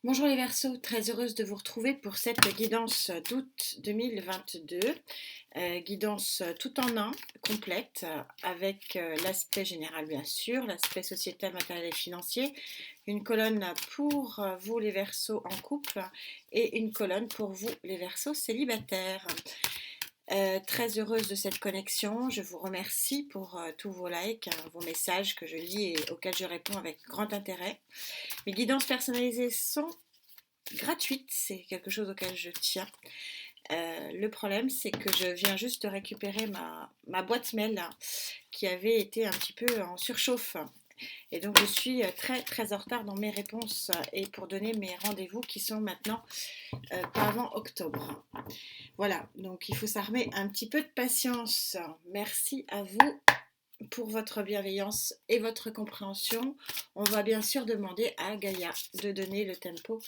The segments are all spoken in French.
Bonjour les Verseaux, très heureuse de vous retrouver pour cette guidance d'août 2022. Guidance tout en un, complète, avec l'aspect général bien sûr, l'aspect sociétal, matériel et financier, une colonne pour vous les Verseaux en couple et une colonne pour vous les Verseaux célibataires. Très heureuse de cette connexion, je vous remercie pour tous vos likes, vos messages que je lis et auxquels je réponds avec grand intérêt. Mes guidances personnalisées sont gratuites, c'est quelque chose auquel je tiens. Le problème, c'est que je viens juste de récupérer ma boîte mail qui avait été un petit peu en surchauffe. Et donc, je suis très, très en retard dans mes réponses et pour donner mes rendez-vous qui sont maintenant pas avant octobre. Voilà, donc il faut s'armer un petit peu de patience. Merci à vous pour votre bienveillance et votre compréhension. On va bien sûr demander à Gaïa de donner le tempo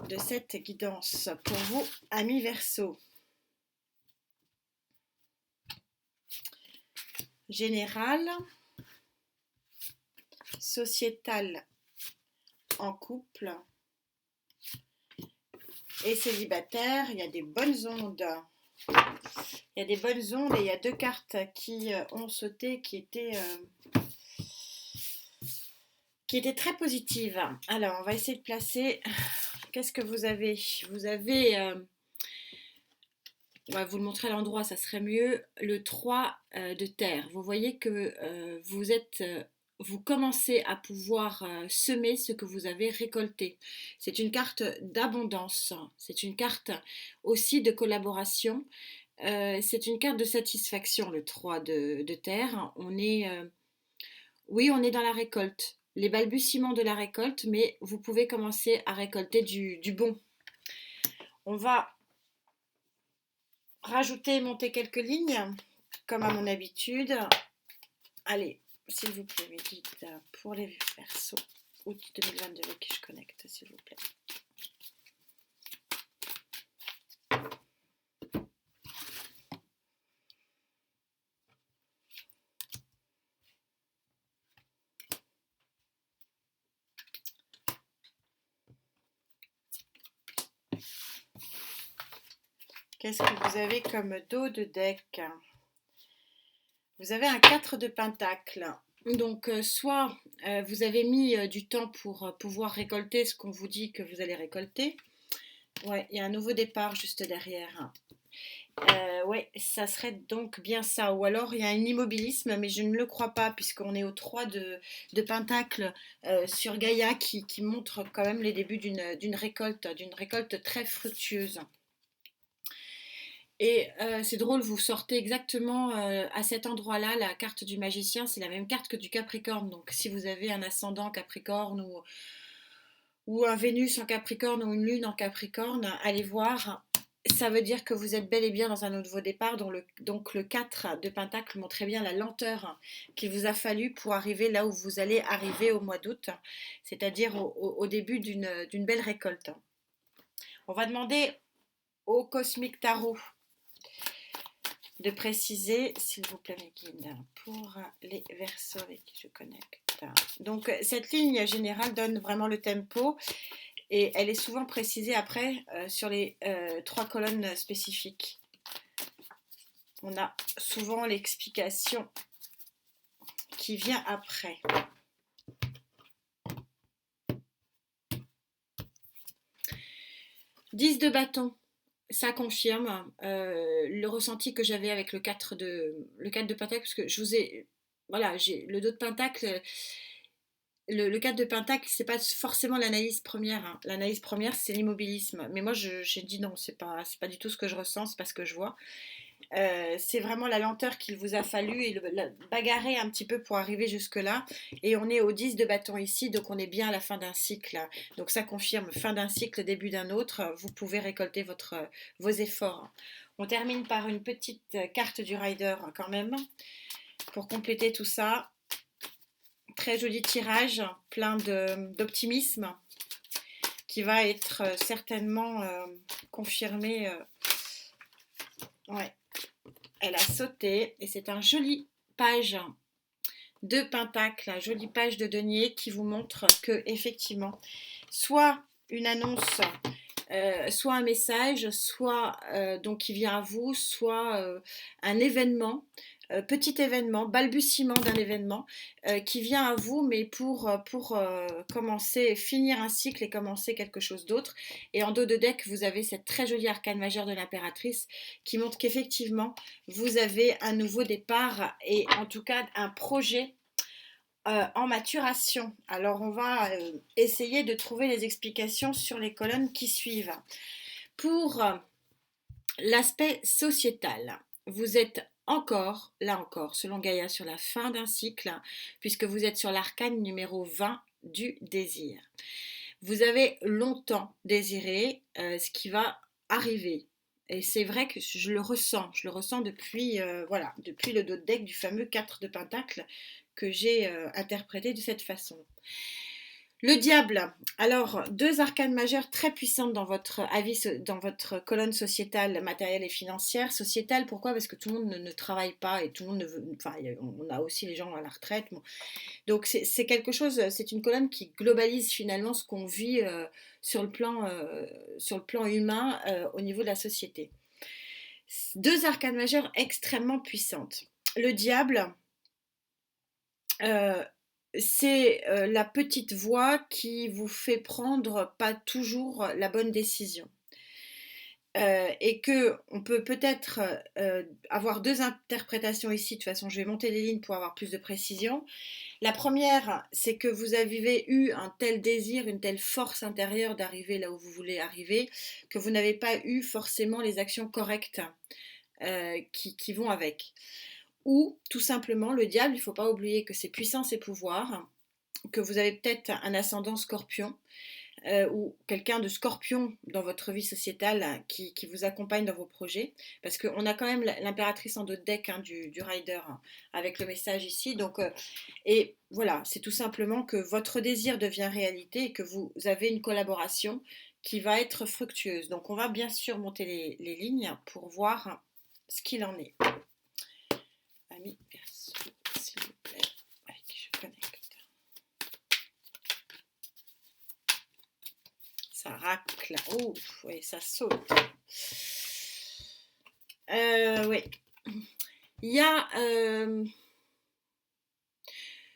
de cette guidance pour vous, amis Verseau. Général, sociétal en couple et célibataire, il y a des bonnes ondes. Il y a des bonnes ondes et il y a deux cartes qui ont sauté, qui étaient très positives. Alors, on va essayer de placer. Qu'est-ce que vous avez? Vous avez, on va vous le montrer à l'endroit, ça serait mieux, le 3 de terre. Vous voyez que vous commencez à pouvoir semer ce que vous avez récolté. C'est une carte d'abondance, c'est une carte aussi de collaboration. C'est une carte de satisfaction, le 3 de terre. Oui, on est dans la récolte, les balbutiements de la récolte, mais vous pouvez commencer à récolter du bon. On va rajouter et monter quelques lignes, comme à mon habitude. Allez, s'il vous plaît, mes guides pour les Verseaux, août 2022, qui je connecte, s'il vous plaît. Qu'est-ce que vous avez comme dos de deck? Vous avez un 4 de pentacle. Donc, soit vous avez mis du temps pour pouvoir récolter ce qu'on vous dit que vous allez récolter. Ouais, il y a un nouveau départ juste derrière. Ouais, ça serait donc bien ça. Ou alors il y a un immobilisme, mais je ne le crois pas, puisqu'on est au 3 de Pentacle sur Gaïa qui montre quand même les débuts d'une récolte très fructueuse. Et c'est drôle, vous sortez exactement à cet endroit-là, la carte du magicien, c'est la même carte que du Capricorne. Donc si vous avez un ascendant Capricorne ou un Vénus en Capricorne ou une Lune en Capricorne, allez voir. Ça veut dire que vous êtes bel et bien dans un nouveau départ, donc le 4 de Pentacle montre très bien la lenteur qu'il vous a fallu pour arriver là où vous allez arriver au mois d'août, c'est-à-dire au début d'une belle récolte. On va demander au Cosmic Tarot de préciser, s'il vous plaît mes guides, pour les Verseaux avec qui je connecte. Donc cette ligne générale donne vraiment le tempo. Et elle est souvent précisée après sur les 3 colonnes spécifiques. On a souvent l'explication qui vient après. « 10 de bâton », ça confirme le ressenti que j'avais avec le 4 de pentacle, parce que je vous ai... Voilà, j'ai le dos de pentacle... Le 4 de pentacle, c'est pas forcément l'analyse première. Hein. L'analyse première, c'est l'immobilisme. Mais moi, j'ai dit non, c'est pas du tout ce que je ressens, c'est pas ce que je vois. C'est vraiment la lenteur qu'il vous a fallu et bagarrer un petit peu pour arriver jusque-là. Et on est au 10 de bâton ici, donc on est bien à la fin d'un cycle. Donc ça confirme fin d'un cycle, début d'un autre. Vous pouvez récolter vos efforts. On termine par une petite carte du rider quand même, pour compléter tout ça. Très joli tirage, plein d'optimisme, qui va être certainement confirmé. Ouais. Elle a sauté et c'est un joli page de pentacle, une jolie page de denier qui vous montre que effectivement, soit une annonce, soit un message, soit donc qui vient à vous, soit un événement, petit événement, balbutiement d'un événement qui vient à vous, mais pour commencer, finir un cycle et commencer quelque chose d'autre. Et en dos de deck, vous avez cette très jolie arcane majeure de l'impératrice qui montre qu'effectivement, vous avez un nouveau départ et en tout cas un projet en maturation. Alors on va essayer de trouver les explications sur les colonnes qui suivent. Pour l'aspect sociétal, vous êtes encore, là encore, selon Gaïa, sur la fin d'un cycle, puisque vous êtes sur l'arcane numéro 20 du désir. Vous avez longtemps désiré ce qui va arriver. Et c'est vrai que je le ressens depuis, voilà, depuis le dos de deck du fameux 4 de Pentacle que j'ai interprété de cette façon. Le diable, alors deux arcanes majeures très puissantes dans votre avis, dans votre colonne sociétale, matérielle et financière. Sociétale, pourquoi? Parce que tout le monde ne travaille pas et tout le monde ne veut, enfin, on a aussi les gens à la retraite. Bon. Donc c'est quelque chose, c'est une colonne qui globalise finalement ce qu'on vit sur le plan humain au niveau de la société. Deux arcanes majeures extrêmement puissantes. Le diable, euh, c'est la petite voix qui vous fait prendre pas toujours la bonne décision. Et que on peut peut-être avoir deux interprétations ici. De toute façon, je vais monter les lignes pour avoir plus de précision. La première, c'est que vous avez eu un tel désir, une telle force intérieure d'arriver là où vous voulez arriver, que vous n'avez pas eu forcément les actions correctes qui vont avec. Ou tout simplement, le diable, il ne faut pas oublier que c'est puissance et pouvoir, que vous avez peut-être un ascendant scorpion, ou quelqu'un de scorpion dans votre vie sociétale qui vous accompagne dans vos projets, parce qu'on a quand même l'impératrice en dos de deck du rider avec le message ici. Donc, et voilà, c'est tout simplement que votre désir devient réalité et que vous avez une collaboration qui va être fructueuse. Donc on va bien sûr monter les lignes pour voir ce qu'il en est. Ami Verseau, s'il vous plaît, avec qui je connecte. Ça racle. Oh, oui, ça saute. Oui. Il y a.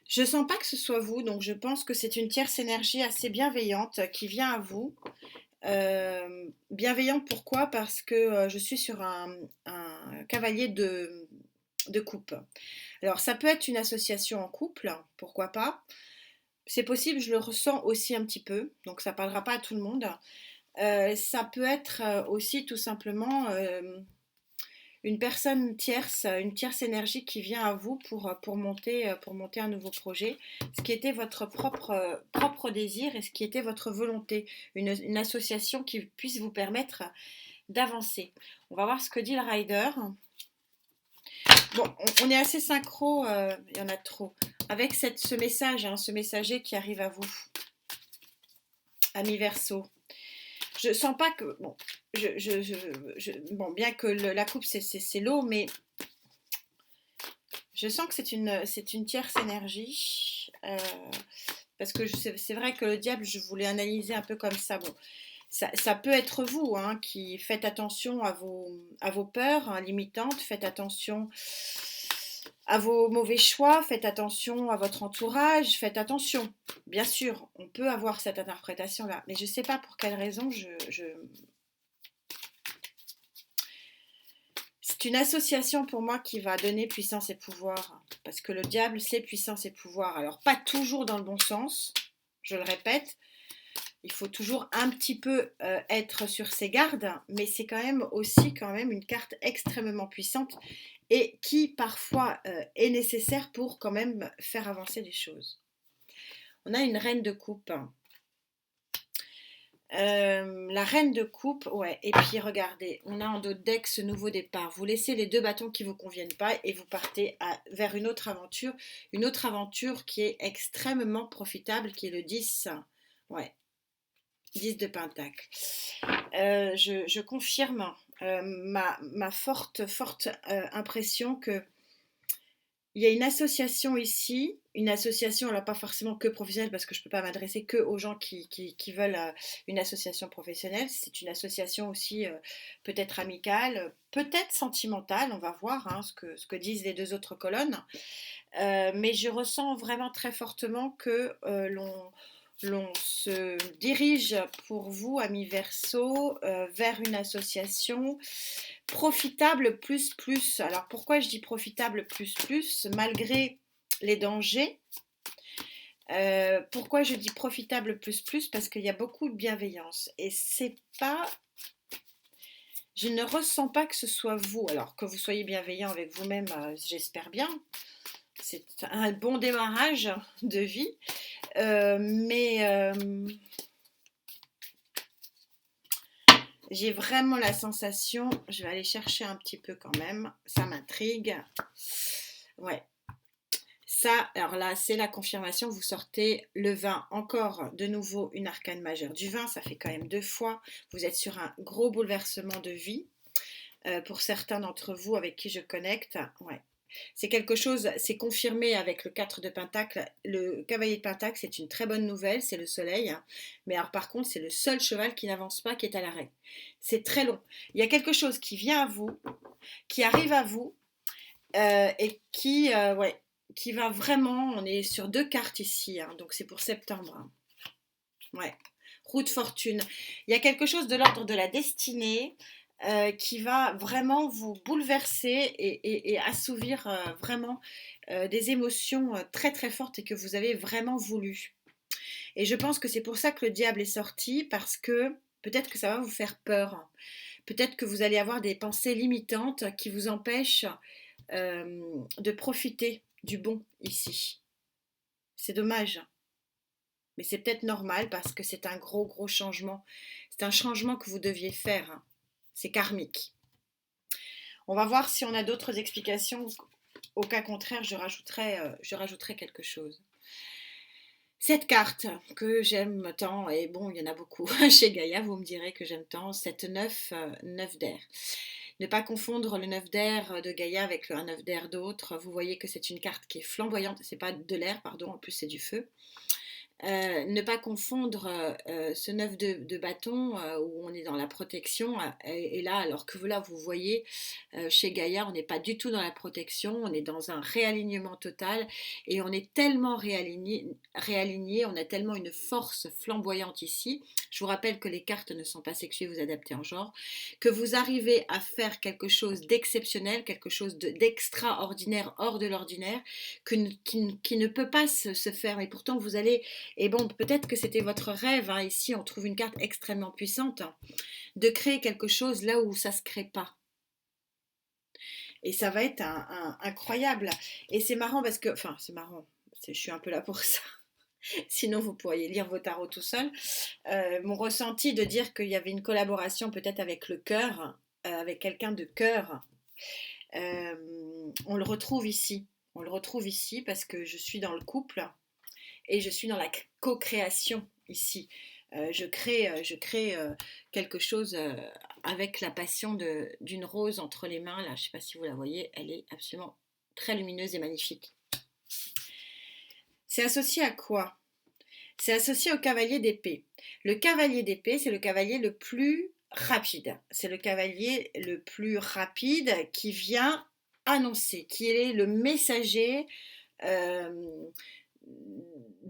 Je sens pas que ce soit vous, donc je pense que c'est une tierce énergie assez bienveillante qui vient à vous. Bienveillante pourquoi? Parce que je suis sur un cavalier de coupe. Alors ça peut être une association en couple, pourquoi pas. C'est possible, je le ressens aussi un petit peu, donc ça parlera pas à tout le monde. Ça peut être aussi tout simplement une personne tierce, une tierce énergie qui vient à vous pour monter un nouveau projet, ce qui était votre propre désir et ce qui était votre volonté, une association qui puisse vous permettre d'avancer. On va voir ce que dit le rider. Bon, on est assez synchro, il y en a trop, avec ce message, ce messager qui arrive à vous, ami Verseau. Je sens pas que, bon, bon bien que la coupe c'est l'eau, mais je sens que c'est une tierce énergie, parce que c'est vrai que le diable, je voulais analyser un peu comme ça. Bon, ça peut être vous qui faites attention à vos peurs limitantes, faites attention à vos mauvais choix, faites attention à votre entourage, faites attention. Bien sûr, on peut avoir cette interprétation-là, mais je ne sais pas pour quelle raison C'est une association pour moi qui va donner puissance et pouvoir, parce que le diable, c'est puissance et pouvoir. Alors, pas toujours dans le bon sens, je le répète, il faut toujours un petit peu être sur ses gardes, mais c'est quand même aussi une carte extrêmement puissante et qui parfois est nécessaire pour quand même faire avancer les choses. On a une reine de coupe. La reine de coupe, ouais, et puis regardez, on a en dos de deck ce nouveau départ. Vous laissez les deux bâtons qui ne vous conviennent pas et vous partez vers une autre aventure qui est extrêmement profitable, qui est le 10. Ouais, 10 de Pentacle. Je confirme ma forte impression que il y a une association ici, une association, alors pas forcément que professionnelle, parce que je ne peux pas m'adresser que aux gens qui veulent une association professionnelle. C'est une association aussi peut-être amicale, peut-être sentimentale, on va voir hein, ce que disent les deux autres colonnes. Mais je ressens vraiment très fortement que l'on se dirige pour vous, amis Verseau, vers une association profitable plus plus. Alors pourquoi je dis profitable plus plus malgré les dangers? Pourquoi je dis profitable plus plus? Parce qu'il y a beaucoup de bienveillance et c'est pas, je ne ressens pas que ce soit vous. Alors que vous soyez bienveillant avec vous-même, j'espère bien. C'est un bon démarrage de vie, mais j'ai vraiment la sensation, je vais aller chercher un petit peu quand même, ça m'intrigue. Ouais, ça, alors là, c'est la confirmation, vous sortez le 20, encore de nouveau une arcane majeure du 20, ça fait quand même 2 fois, vous êtes sur un gros bouleversement de vie, pour certains d'entre vous avec qui je connecte, ouais. C'est quelque chose, c'est confirmé avec le 4 de Pentacle. Le cavalier de Pentacle, c'est une très bonne nouvelle, c'est le soleil. Mais alors par contre, c'est le seul cheval qui n'avance pas, qui est à l'arrêt. C'est très long. Il y a quelque chose qui vient à vous, qui arrive à vous, et ouais, qui va vraiment, on est sur 2 cartes ici, hein, donc c'est pour septembre. Hein. Ouais, roue de fortune. Il y a quelque chose de l'ordre de la destinée, qui va vraiment vous bouleverser et assouvir vraiment des émotions très très fortes et que vous avez vraiment voulu. Et je pense que c'est pour ça que le diable est sorti, parce que peut-être que ça va vous faire peur. Peut-être que vous allez avoir des pensées limitantes qui vous empêchent de profiter du bon ici. C'est dommage. Mais c'est peut-être normal parce que c'est un gros gros changement. C'est un changement que vous deviez faire. Hein. C'est karmique. On va voir si on a d'autres explications. Au cas contraire, je rajouterai quelque chose. Cette carte que j'aime tant, et bon, il y en a beaucoup chez Gaïa, vous me direz que j'aime tant, cette 9, 9 d'air. Ne pas confondre le 9 d'air de Gaïa avec un 9 d'air d'autre. Vous voyez que c'est une carte qui est flamboyante, c'est pas de l'air, pardon, en plus c'est du feu. Ne pas confondre ce 9 de bâton où on est dans la protection et là alors que là vous voyez chez Gaïa on n'est pas du tout dans la protection, on est dans un réalignement total et on est tellement réaligné, on a tellement une force flamboyante ici. Je vous rappelle que les cartes ne sont pas sexuées, vous adaptez en genre, que vous arrivez à faire quelque chose d'exceptionnel, quelque chose d'extraordinaire, hors de l'ordinaire, qui ne peut pas se faire et pourtant vous allez. Et bon, peut-être que c'était votre rêve, hein. Ici on trouve une carte extrêmement puissante, hein, de créer quelque chose là où ça ne se crée pas. Et ça va être incroyable. Et c'est marrant parce que, enfin c'est marrant, je suis un peu là pour ça. Sinon vous pourriez lire vos tarots tout seul. Mon ressenti de dire qu'il y avait une collaboration peut-être avec le cœur, avec quelqu'un de cœur, on le retrouve ici. On le retrouve ici parce que je suis dans le couple. Et je suis dans la co-création ici. Je crée quelque chose avec la passion d'une rose entre les mains. Là, je ne sais pas si vous la voyez, elle est absolument très lumineuse et magnifique. C'est associé à quoi? C'est associé au cavalier d'épée. Le cavalier d'épée, c'est le cavalier le plus rapide. C'est le cavalier le plus rapide qui vient annoncer, qui est le messager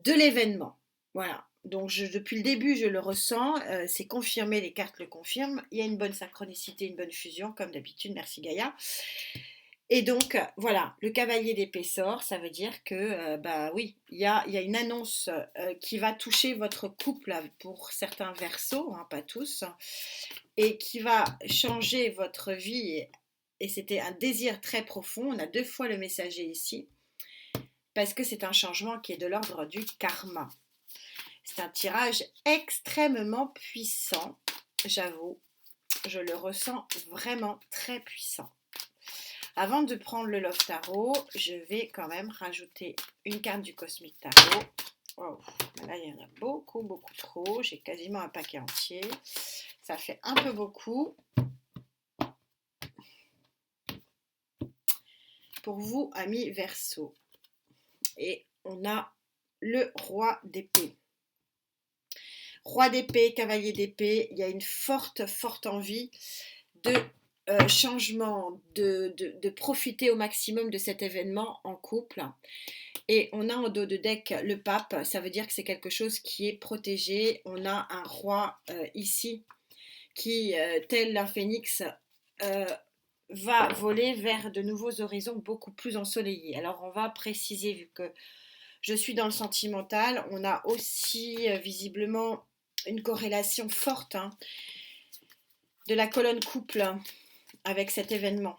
de l'événement. Voilà. Donc depuis le début, je le ressens, c'est confirmé, les cartes le confirment. Il y a une bonne synchronicité, une bonne fusion, comme d'habitude, merci Gaïa. Et donc, voilà, le cavalier d'épée sort, ça veut dire que, bah oui, il y a une annonce qui va toucher votre couple pour certains Verseaux, hein, pas tous, et qui va changer votre vie. Et c'était un désir très profond. On a 2 fois le messager ici parce que c'est un changement qui est de l'ordre du karma. C'est un tirage extrêmement puissant, j'avoue. Je le ressens vraiment très puissant. Avant de prendre le Love Tarot, je vais quand même rajouter une carte du Cosmic Tarot. Oh, là, il y en a beaucoup, beaucoup trop. J'ai quasiment un paquet entier. Ça fait un peu beaucoup. pour vous, amis Verseau. Et on a le roi d'épée. Roi d'épée, cavalier d'épée, il y a une forte envie de changement, de profiter au maximum de cet événement en couple. Et on a en dos de deck le pape, ça veut dire que c'est quelque chose qui est protégé. On a un roi ici qui, tel un phénix, va voler vers de nouveaux horizons beaucoup plus ensoleillés. Alors on va préciser, vu que je suis dans le sentimental, on a aussi visiblement une corrélation forte de la colonne couple avec cet événement.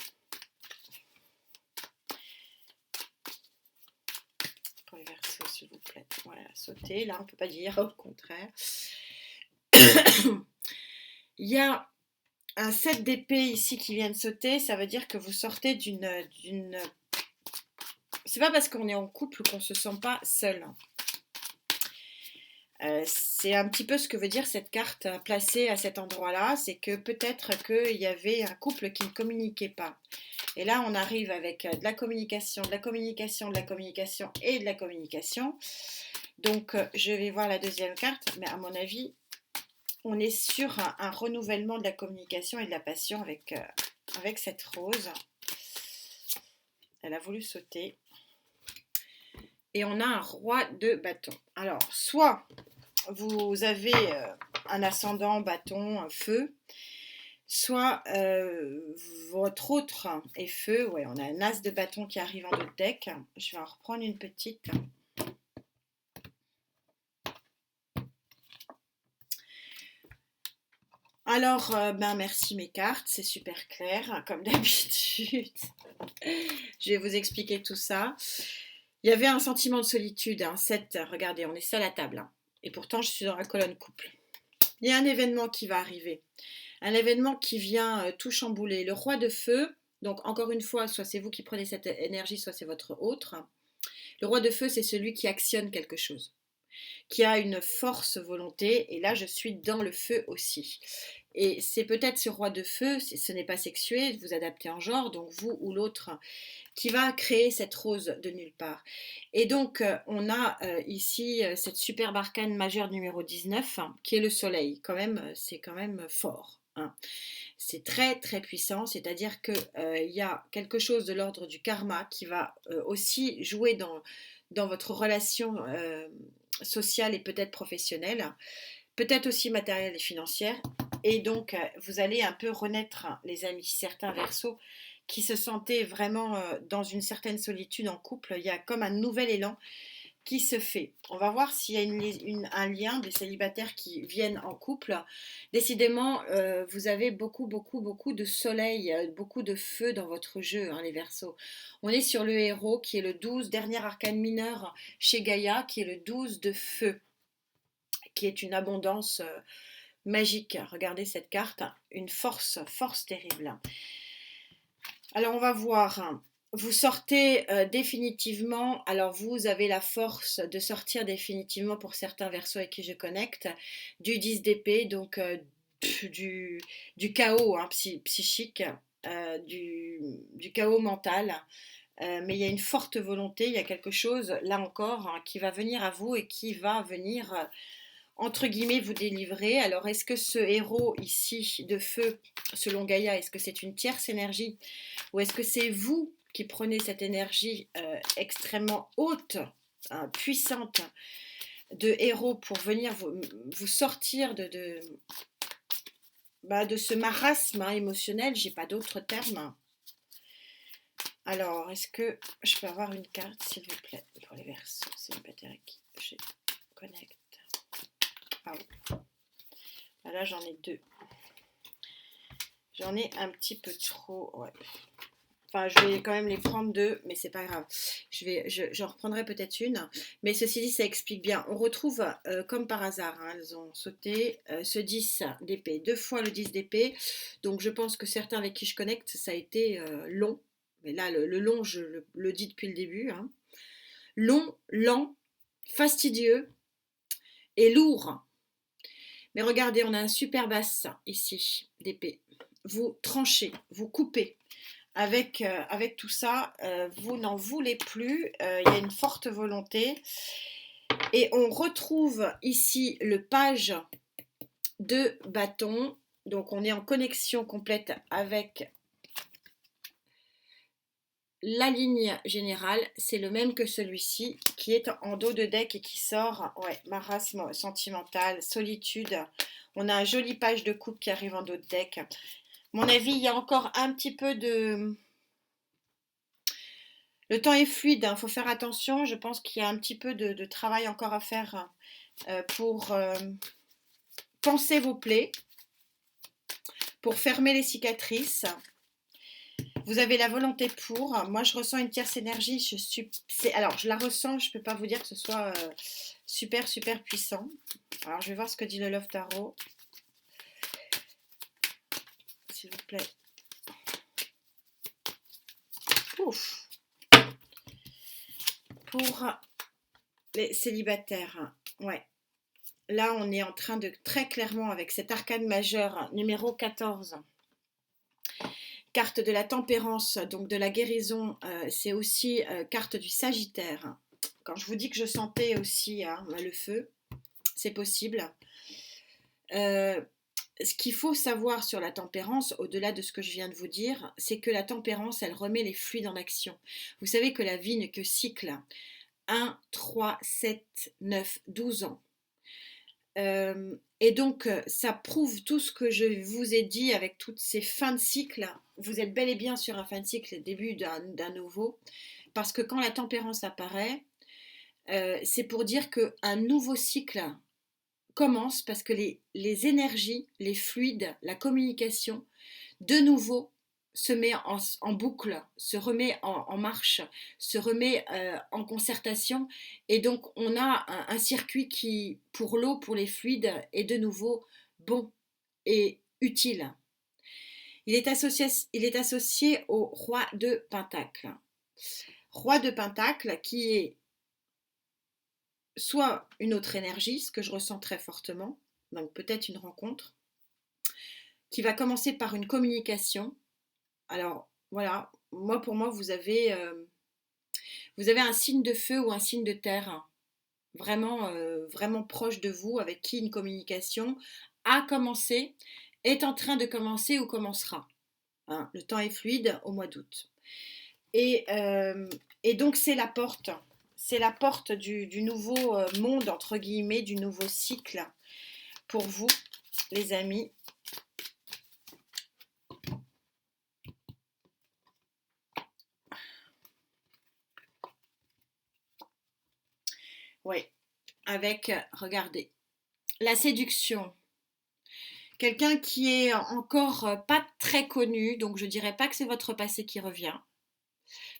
Pour les Verseaux, s'il vous plaît. Voilà, sauter, là on ne peut pas dire, au contraire. Il y a un 7 d'épée ici qui vient de sauter, ça veut dire que vous sortez d'une... C'est pas parce qu'on est en couple qu'on se sent pas seul. C'est un petit peu ce que veut dire cette carte placée à cet endroit-là, c'est que peut-être qu'il y avait un couple qui ne communiquait pas. Et là, on arrive avec de la communication, de la communication, de la communication et de la communication. Donc, je vais voir la deuxième carte, mais à mon avis, on est sur un renouvellement de la communication et de la passion avec cette rose. Elle a voulu sauter. Et on a un roi de bâton. Alors, soit vous avez un ascendant bâton feu, soit votre autre est feu. Ouais, on a un as de bâton qui arrive en dos de deck. Je vais en reprendre une petite. Alors, merci mes cartes, c'est super clair, comme d'habitude. Je vais vous expliquer tout ça. Il y avait un sentiment de solitude, 7, regardez, on est seul à table. Et pourtant, je suis dans la colonne couple. Il y a un événement qui va arriver. Un événement qui vient tout chambouler. Le roi de feu, donc encore une fois, soit c'est vous qui prenez cette énergie, soit c'est votre autre. Le roi de feu, c'est celui qui actionne quelque chose, qui a une force volonté, et là je suis dans le feu aussi. Et c'est peut-être ce roi de feu, ce n'est pas sexué, vous adaptez en genre, donc vous ou l'autre, qui va créer cette rose de nulle part. Et donc on a ici cette superbe arcane majeure numéro 19, qui est le soleil, quand même, c'est quand même fort. C'est très très puissant, c'est-à-dire qu'il y a quelque chose de l'ordre du karma qui va aussi jouer dans votre relation sociale et peut-être professionnelle, peut-être aussi matérielle et financière. Et donc, vous allez un peu renaître, les amis, certains Verseaux qui se sentaient vraiment dans une certaine solitude en couple. Il y a comme un nouvel élan qui se fait. On va voir s'il y a un lien des célibataires qui viennent en couple. Décidément, vous avez beaucoup de soleil, beaucoup de feu dans votre jeu, les Verseaux. On est sur le héros qui est le 12, dernier arcane mineur chez Gaïa, qui est le 12 de feu, qui est une abondance magique. Regardez cette carte, une force terrible. Alors on va voir. Vous sortez définitivement, alors vous avez la force de sortir définitivement pour certains Verseaux avec qui je connecte, du 10 d'épée, donc du chaos psychique, du chaos mental. Mais il y a une forte volonté, il y a quelque chose, là encore, qui va venir à vous et qui va venir, entre guillemets, vous délivrer. Alors, est-ce que ce héros ici de feu, selon Gaïa, est-ce que c'est une tierce énergie ou est-ce que c'est vous qui prenez cette énergie extrêmement haute, puissante de héros pour venir vous sortir de ce marasme émotionnel, j'ai pas d'autre terme. Alors, est-ce que je peux avoir une carte, s'il vous plaît, pour les Verseaux célibataires qui je connecte. Ah oui. Là, j'en ai 2. J'en ai un petit peu trop, ouais. Enfin, je vais quand même les prendre 2, mais c'est pas grave. J'en reprendrai peut-être une. Mais ceci dit, ça explique bien. On retrouve, comme par hasard, elles ont sauté ce 10 d'épée. 2 fois le 10 d'épée. Donc, je pense que certains avec qui je connecte, ça a été long. Mais là, le long, je le dis depuis le début. Long, lent, fastidieux et lourd. Mais regardez, on a un super basse ici d'épée. Vous tranchez, vous coupez. avec tout ça, vous n'en voulez plus, il y a une forte volonté. Et on retrouve ici le page de bâton. Donc on est en connexion complète avec la ligne générale. C'est le même que celui-ci qui est en dos de deck et qui sort, ouais, marasme sentimental, solitude. On a un joli page de coupe qui arrive en dos de deck. Mon avis, il y a encore un petit peu de... Le temps est fluide, il faut faire attention. Je pense qu'il y a un petit peu de travail encore à faire pour panser vos plaies, pour fermer les cicatrices. Vous avez la volonté pour. Moi, je ressens une tierce énergie. Alors, je la ressens, je ne peux pas vous dire que ce soit super, super puissant. Alors, je vais voir ce que dit le Love Tarot. S'il vous plaît. Ouf. Pour les célibataires, ouais. Là, on est en train de très clairement, avec cet arcane majeur numéro 14, carte de la tempérance, donc de la guérison, c'est aussi carte du Sagittaire. Quand je vous dis que je sentais aussi le feu, c'est possible. Ce qu'il faut savoir sur la tempérance, au-delà de ce que je viens de vous dire, c'est que la tempérance, elle remet les fluides en action. Vous savez que la vie n'est que cycle. 1, 3, 7, 9, 12 ans. Et donc, ça prouve tout ce que je vous ai dit avec toutes ces fins de cycle. Vous êtes bel et bien sur un fin de cycle, début d'un nouveau. Parce que quand la tempérance apparaît, c'est pour dire qu'un nouveau cycle commence parce que les énergies, les fluides, la communication, de nouveau se met en boucle, se remet en marche, se remet en concertation. Et donc, on a un circuit qui, pour l'eau, pour les fluides, est de nouveau bon et utile. Il est associé au roi de Pentacle. Roi de Pentacle qui est soit une autre énergie, ce que je ressens très fortement, donc peut-être une rencontre, qui va commencer par une communication. Alors voilà, pour moi, vous avez un signe de feu ou un signe de terre, vraiment, vraiment proche de vous, avec qui une communication a commencé, est en train de commencer ou commencera. Hein, le temps est fluide au mois d'août. Et donc c'est la porte. C'est la porte du nouveau monde, entre guillemets, du nouveau cycle pour vous, les amis. Oui, avec, regardez, la séduction. Quelqu'un qui est encore pas très connu, donc je dirais pas que c'est votre passé qui revient,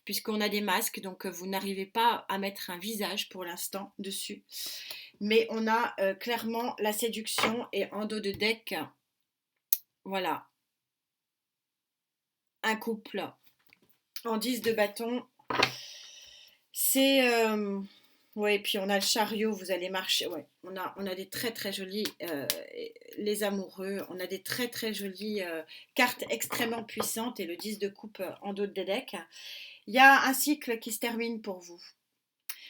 puisqu'on a des masques, donc vous n'arrivez pas à mettre un visage pour l'instant dessus. Mais on a clairement la séduction et en dos de deck, voilà, un couple en 10 de bâton. C'est... ouais, puis on a le chariot, vous allez marcher. Ouais, on a des très très jolis, les amoureux, on a des très très jolies cartes extrêmement puissantes et le 10 de coupe en dos de deck. Il y a un cycle qui se termine pour vous.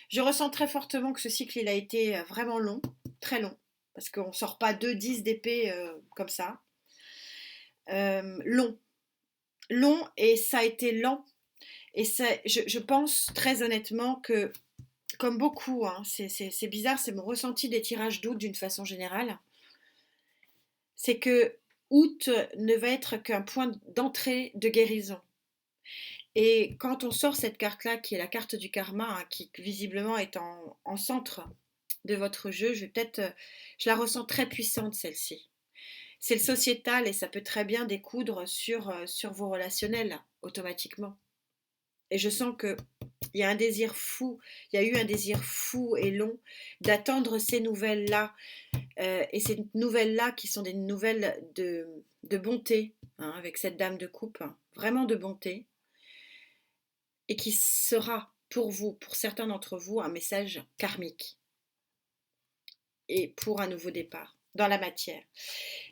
Je ressens très fortement que ce cycle, il a été vraiment long, très long, parce qu'on ne sort pas 2 10 d'épée comme ça. Long. Long, et ça a été lent. Et je pense très honnêtement que, comme beaucoup, hein, c'est bizarre, c'est mon ressenti des tirages d'août d'une façon générale, c'est que août ne va être qu'un point d'entrée de guérison. Et quand on sort cette carte-là, qui est la carte du karma, hein, qui visiblement est en centre de votre jeu, je la ressens très puissante, celle-ci. C'est le sociétal et ça peut très bien découdre sur vos relationnels automatiquement. Et je sens qu'il y a un désir fou, il y a eu un désir fou et long d'attendre ces nouvelles-là. Et ces nouvelles-là qui sont des nouvelles de bonté, hein, avec cette dame de coupe, hein, vraiment de bonté. Et qui sera pour vous, pour certains d'entre vous, un message karmique. Et pour un nouveau départ dans la matière.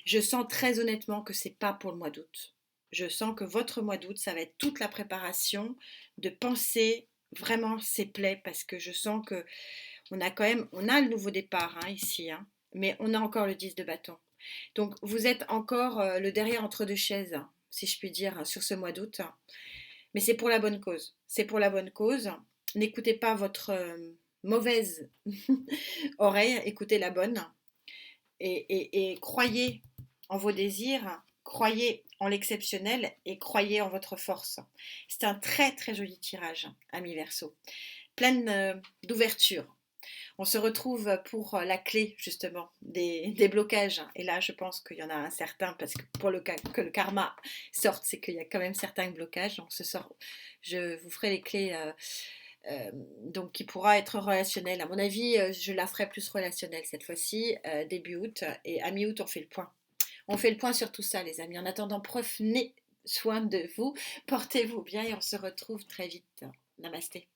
Je sens très honnêtement que c'est pas pour le mois d'août. Je sens que votre mois d'août, ça va être toute la préparation de penser vraiment ces plaies parce que je sens que on a quand même, on a le nouveau départ hein, ici, hein, mais on a encore le 10 de bâton. Donc vous êtes encore le derrière entre deux chaises, hein, si je puis dire, sur ce mois d'août. Mais c'est pour la bonne cause. C'est pour la bonne cause. N'écoutez pas votre mauvaise oreille, écoutez la bonne et croyez en vos désirs, croyez en l'exceptionnel et croyez en votre force. C'est un très très joli tirage, ami Verseau, pleine d'ouverture. On se retrouve pour la clé justement des blocages. Et là, je pense qu'il y en a un certain, parce que pour que le karma sorte, c'est qu'il y a quand même certains blocages. Donc ce soir, je vous ferai les clés donc qui pourra être relationnelle. À mon avis, je la ferai plus relationnelle cette fois-ci, début août. Et à mi-août, on fait le point. On fait le point sur tout ça, les amis. En attendant, prenez soin de vous, portez-vous bien et on se retrouve très vite. Namasté.